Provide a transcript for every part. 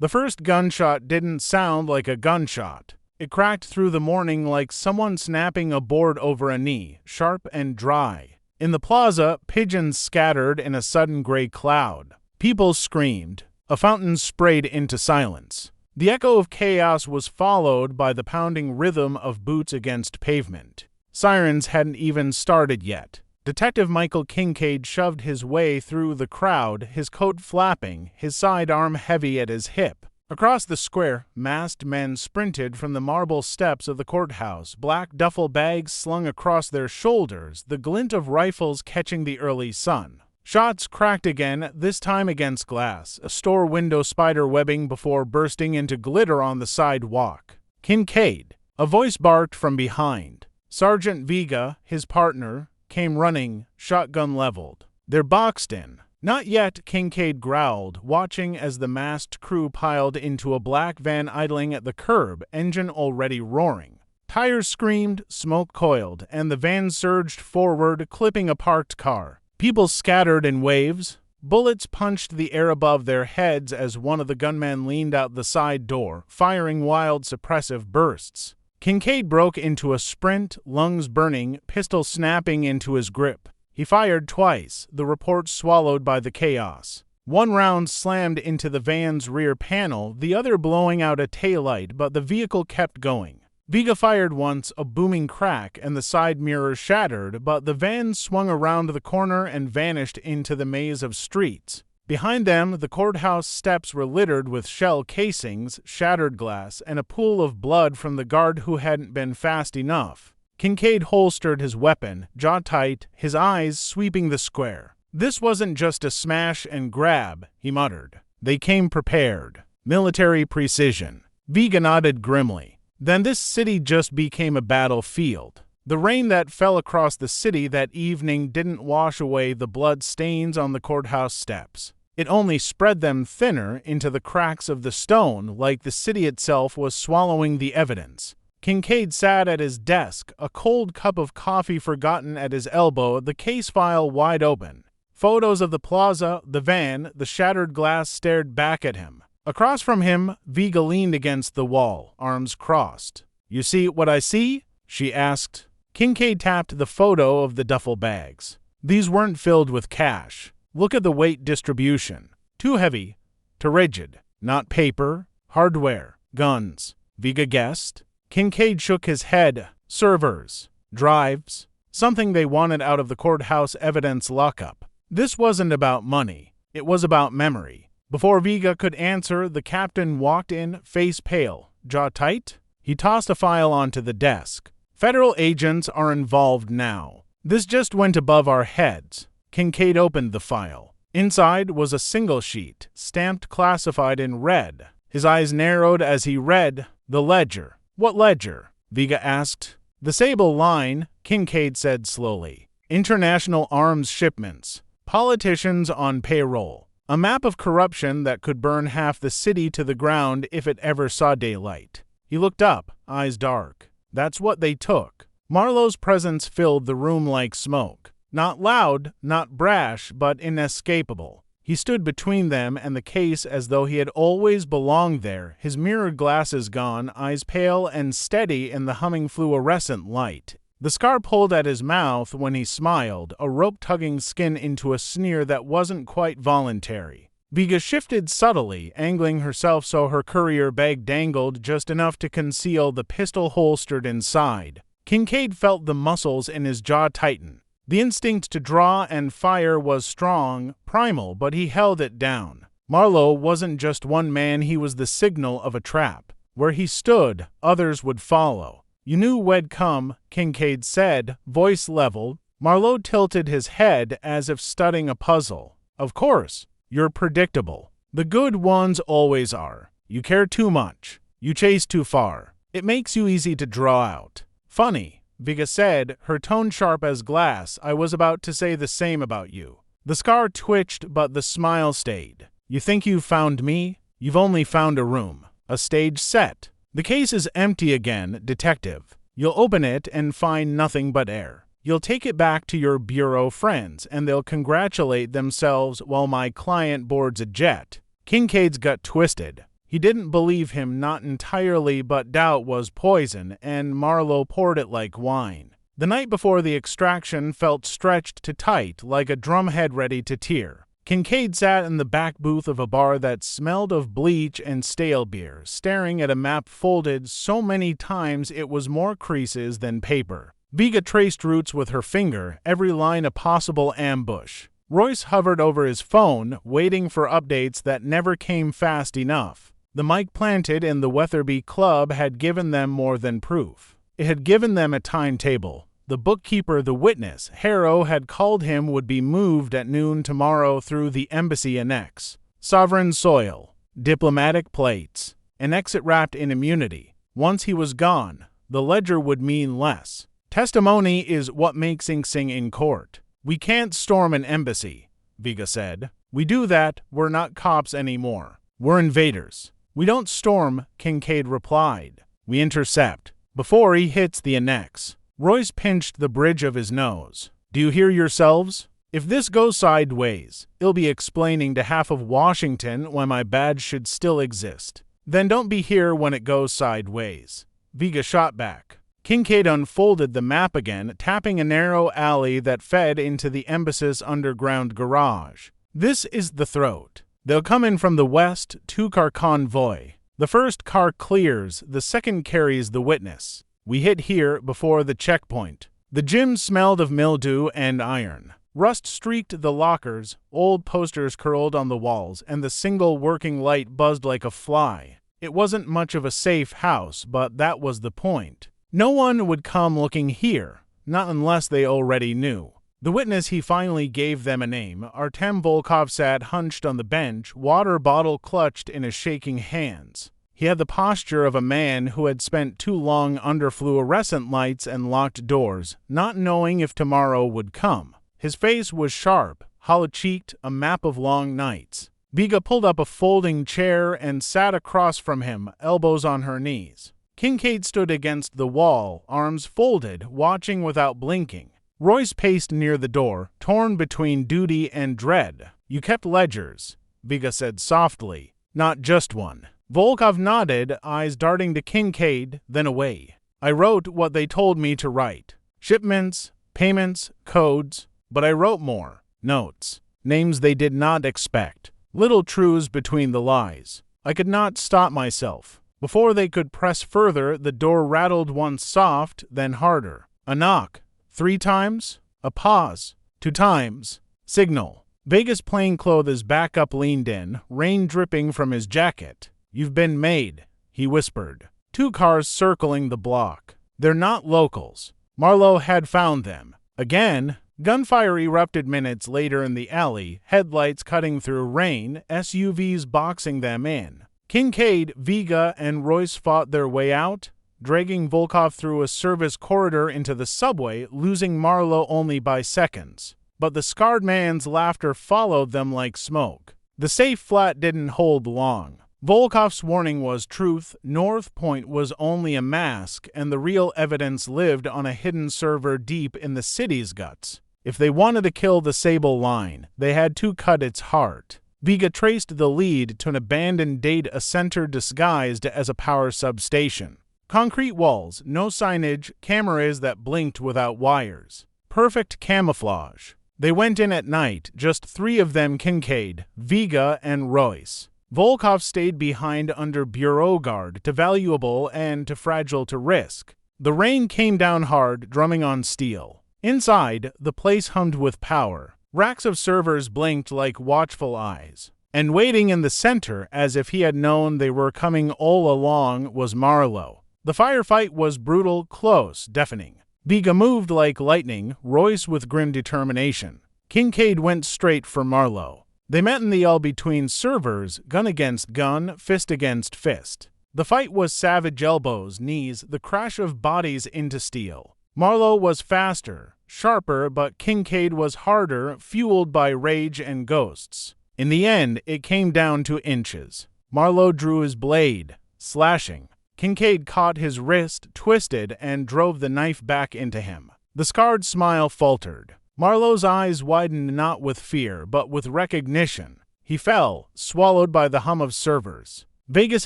The first gunshot didn't sound like a gunshot. It cracked through the morning like someone snapping a board over a knee, sharp and dry. In the plaza, pigeons scattered in a sudden gray cloud. People screamed. A fountain sprayed into silence. The echo of chaos was followed by the pounding rhythm of boots against pavement. Sirens hadn't even started yet. Detective Michael Kincaid shoved his way through the crowd, his coat flapping, his sidearm heavy at his hip. Across the square, masked men sprinted from the marble steps of the courthouse, black duffel bags slung across their shoulders, the glint of rifles catching the early sun. Shots cracked again, this time against glass, a store window spider webbing before bursting into glitter on the sidewalk. Kincaid. A voice barked from behind. Sergeant Vega, his partner, came running, shotgun leveled. They're boxed in. Not yet, Kincaid growled, watching as the masked crew piled into a black van idling at the curb, engine already roaring. Tires screamed, smoke coiled, and the van surged forward, clipping a parked car. People scattered in waves. Bullets punched the air above their heads as one of the gunmen leaned out the side door, firing wild, suppressive bursts. Kincaid broke into a sprint, lungs burning, pistol snapping into his grip. He fired twice, the report swallowed by the chaos. One round slammed into the van's rear panel, the other blowing out a taillight, but the vehicle kept going. Vega fired once, a booming crack, and the side mirror shattered, but the van swung around the corner and vanished into the maze of streets. Behind them, the courthouse steps were littered with shell casings, shattered glass, and a pool of blood from the guard who hadn't been fast enough. Kincaid holstered his weapon, jaw tight, his eyes sweeping the square. This wasn't just a smash and grab, he muttered. They came prepared. Military precision. Vega nodded grimly. Then this city just became a battlefield. The rain that fell across the city that evening didn't wash away the blood stains on the courthouse steps. It only spread them thinner into the cracks of the stone, like the city itself was swallowing the evidence. Kincaid sat at his desk, a cold cup of coffee forgotten at his elbow, the case file wide open. Photos of the plaza, the van, the shattered glass stared back at him. Across from him, Vega leaned against the wall, arms crossed. "You see what I see?" she asked. Kincaid tapped the photo of the duffel bags. These weren't filled with cash. Look at the weight distribution. Too heavy, too rigid. Not paper, hardware, guns. Vega guessed. Kincaid shook his head. Servers, drives, something they wanted out of the courthouse evidence lockup. This wasn't about money. It was about memory. Before Vega could answer, the captain walked in, face pale, jaw tight. He tossed a file onto the desk. Federal agents are involved now. This just went above our heads. Kincaid opened the file. Inside was a single sheet, stamped classified in red. His eyes narrowed as he read the ledger. "What ledger?" Vega asked. "The Sable Line," Kincaid said slowly. "International arms shipments. Politicians on payroll. A map of corruption that could burn half the city to the ground if it ever saw daylight." He looked up, eyes dark. That's what they took. Marlowe's presence filled the room like smoke. Not loud, not brash, but inescapable. He stood between them and the case as though he had always belonged there, his mirrored glasses gone, eyes pale and steady in the humming fluorescent light. The scar pulled at his mouth when he smiled, a rope tugging skin into a sneer that wasn't quite voluntary. Vega shifted subtly, angling herself so her courier bag dangled just enough to conceal the pistol holstered inside. Kincaid felt the muscles in his jaw tighten. The instinct to draw and fire was strong, primal, but he held it down. Marlowe wasn't just one man, he was the signal of a trap. Where he stood, others would follow. "You knew where'd come," Kincaid said, voice leveled. Marlowe tilted his head as if studying a puzzle. "Of course. You're predictable. The good ones always are. You care too much. You chase too far. It makes you easy to draw out." "Funny," Vega said, her tone sharp as glass. "I was about to say the same about you." The scar twitched, but the smile stayed. "You think you've found me? You've only found a room. A stage set. The case is empty again, detective. You'll open it and find nothing but air. You'll take it back to your bureau friends, and they'll congratulate themselves while my client boards a jet." Kincaid's gut twisted. He didn't believe him, not entirely, but doubt was poison, and Marlowe poured it like wine. The night before the extraction felt stretched to tight, like a drumhead ready to tear. Kincaid sat in the back booth of a bar that smelled of bleach and stale beer, staring at a map folded so many times it was more creases than paper. Vega traced routes with her finger, every line a possible ambush. Royce hovered over his phone, waiting for updates that never came fast enough. The mic planted in the Weatherby Club had given them more than proof. It had given them a timetable. The bookkeeper, the witness, Harrow, had called him, would be moved at noon tomorrow through the embassy annex. Sovereign soil, diplomatic plates, an exit wrapped in immunity. Once he was gone, the ledger would mean less. Testimony is what makes Sing Sing in court. We can't storm an embassy, Vega said. We do that, we're not cops anymore. We're invaders. We don't storm, Kincaid replied. We intercept. Before he hits the annex. Royce pinched the bridge of his nose. Do you hear yourselves? If this goes sideways, it'll be explaining to half of Washington why my badge should still exist. Then don't be here when it goes sideways. Vega shot back. Kincaid unfolded the map again, tapping a narrow alley that fed into the embassy's underground garage. This is the throat. They'll come in from the west, two-car convoy. The first car clears, the second carries the witness. We hit here before the checkpoint. The gym smelled of mildew and iron. Rust streaked the lockers, old posters curled on the walls, and the single working light buzzed like a fly. It wasn't much of a safe house, but that was the point. No one would come looking here, not unless they already knew. The witness, he finally gave them a name. Artem Volkov sat hunched on the bench, water bottle clutched in his shaking hands. He had the posture of a man who had spent too long under fluorescent lights and locked doors, not knowing if tomorrow would come. His face was sharp, hollow-cheeked, a map of long nights. Vega pulled up a folding chair and sat across from him, elbows on her knees. Kincaid stood against the wall, arms folded, watching without blinking. Royce paced near the door, torn between duty and dread. You kept ledgers, Vega said softly. Not just one. Volkov nodded, eyes darting to Kincaid, then away. I wrote what they told me to write. Shipments, payments, codes, but I wrote more. Notes. Names they did not expect. Little truths between the lies. I could not stop myself. Before they could press further, the door rattled once soft, then harder. A knock. 3 times. A pause. 2 times. Signal. Vega's plainclothes backup leaned in, rain dripping from his jacket. You've been made, he whispered. 2 cars circling the block. They're not locals. Marlowe had found them. Again, gunfire erupted minutes later in the alley, headlights cutting through rain, SUVs boxing them in. Kincaid, Vega, and Royce fought their way out, dragging Volkov through a service corridor into the subway, losing Marlowe only by seconds. But the scarred man's laughter followed them like smoke. The safe flat didn't hold long. Volkov's warning was truth, North Point was only a mask, and the real evidence lived on a hidden server deep in the city's guts. If they wanted to kill the Sable Line, they had to cut its heart. Vega traced the lead to an abandoned data center disguised as a power substation. Concrete walls, no signage, cameras that blinked without wires. Perfect camouflage. They went in at night, just 3 of them, Kincaid, Vega, and Royce. Volkov stayed behind under bureau guard, too valuable and too fragile to risk. The rain came down hard, drumming on steel. Inside, the place hummed with power. Racks of servers blinked like watchful eyes. And waiting in the center, as if he had known they were coming all along, was Marlowe. The firefight was brutal, close, deafening. Vega moved like lightning, Royce with grim determination. Kincaid went straight for Marlowe. They met in the L between servers, gun against gun, fist against fist. The fight was savage elbows, knees, the crash of bodies into steel. Marlowe was faster, sharper, but Kincaid was harder, fueled by rage and ghosts. In the end, it came down to inches. Marlowe drew his blade, slashing. Kincaid caught his wrist, twisted, and drove the knife back into him. The scarred smile faltered. Marlowe's eyes widened not with fear, but with recognition. He fell, swallowed by the hum of servers. Vega's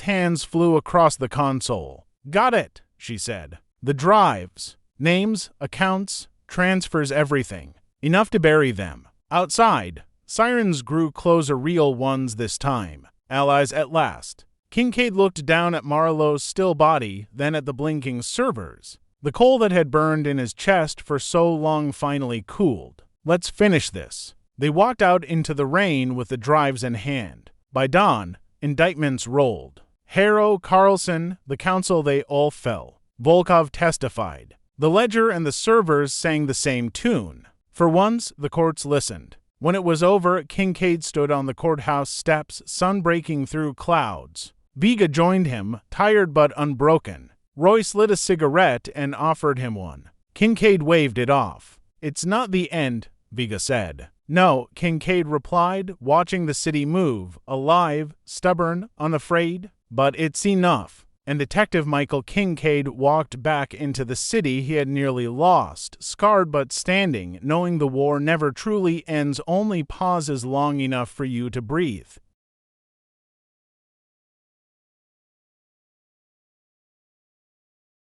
hands flew across the console. Got it, she said. The drives. Names, accounts, transfers, everything. Enough to bury them. Outside, sirens grew closer, real ones this time. Allies at last. Kincaid looked down at Marlowe's still body, then at the blinking servers. The coal that had burned in his chest for so long finally cooled. Let's finish this. They walked out into the rain with the drives in hand. By dawn, indictments rolled. Harrow, Carlson, the council, they all fell. Volkov testified. The ledger and the servers sang the same tune. For once, the courts listened. When it was over, Kincaid stood on the courthouse steps, sun breaking through clouds. Vega joined him, tired but unbroken. Royce lit a cigarette and offered him one. Kincaid waved it off. It's not the end, Vega said. No, Kincaid replied, watching the city move, alive, stubborn, unafraid. But it's enough. And Detective Michael Kincaid walked back into the city he had nearly lost, scarred but standing, knowing the war never truly ends, only pauses long enough for you to breathe.